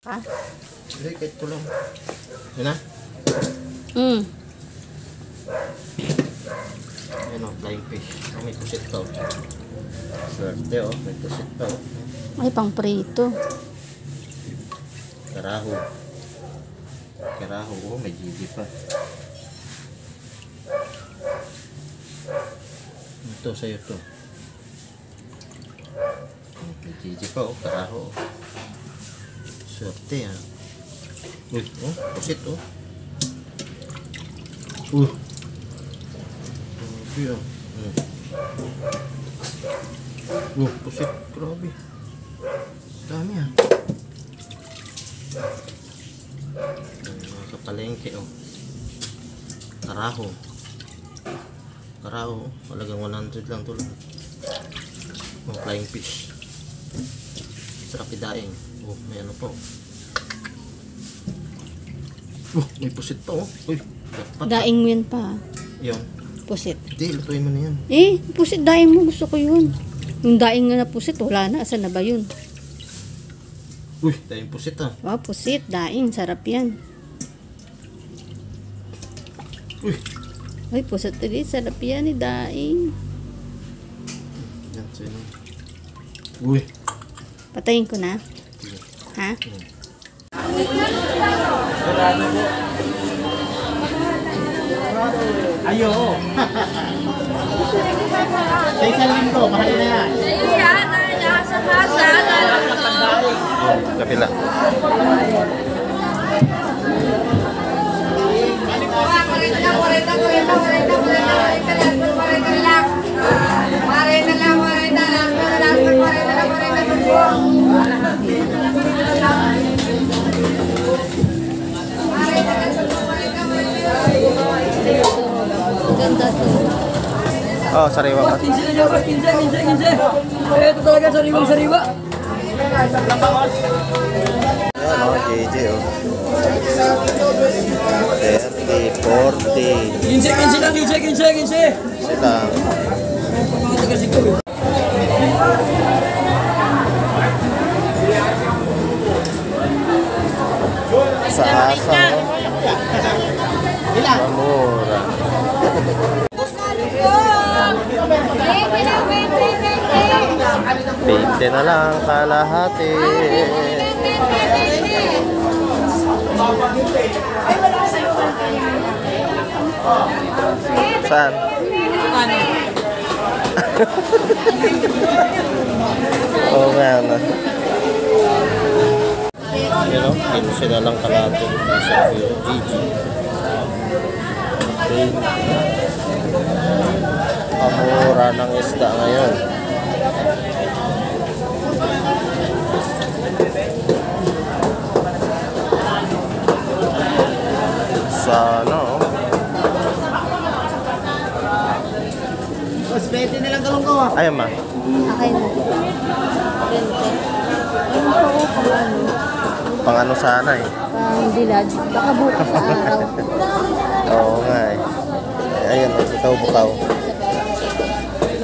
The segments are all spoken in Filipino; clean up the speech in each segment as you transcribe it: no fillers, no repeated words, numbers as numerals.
Ha? Hindi, kahit ito lang. Yun na? Ayan o, flying fish. May pusit to. Swerte o, may pusit to. Ay, pang prito. Karaho. Karaho, oh, may gigi pa. Ito, sa'yo to. May gigi pa, oh, karaho. Swerte, ha. Uy, oh, pusit, oh. Grabe, oh. Pusit, grabe. Dami, ha. Sa palengke, oh. Karaho. Karaho, halagang 100 lang to lang. Oh, flying fish. Sarap idaing. Oh, may ano po. Oh, may pusit pa, oh. Uy, dapat. Daing mo yun pa. Yung Pusit. hindi, lutuin mo na yan. Eh, pusit daing mo. Gusto ko yun. Yung daing nga na pusit, wala na. Asan na ba yun? Uy, daing pusit, ha. Wow, pusit, daing. Sarap yan. Uy. Ay, pusit ulit. Sarap yan ni daing. Yan, sino. Uy. Patayin ko na. Ha? Ayo. Sa isang linggo, mahal na yan. Kapila. Ganda to. Oh, sariwa pa. 15 na ba? 15. Ito talaga sariwa. Ayan o, JJ o. 30, 40. 15 lang, 15. Sila. Sa asang o. Mamura. Pinte na lang kalahati. Saan? Oo nga na. You know, pinse na lang kalahati sa Gigi. Pamura ng isda ngayon. Sana oh. Mas 20 na lang talong ko. Ayun ma. Akin na. 20. Pang ano sana eh. Pang bilad. Baka bukas sa araw. Oo nga eh. Ayun, ikaw bukaw.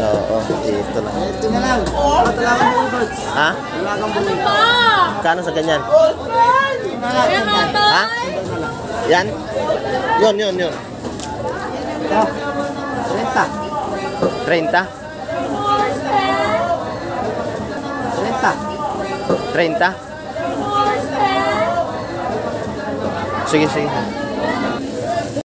Oo, dito lang. Ito na lang. Talagang buhay birds. Ha? Talagang buhay. Kano sa ganyan? Ha? Yan? Yun. Ito. 30. 30? 30? Sige.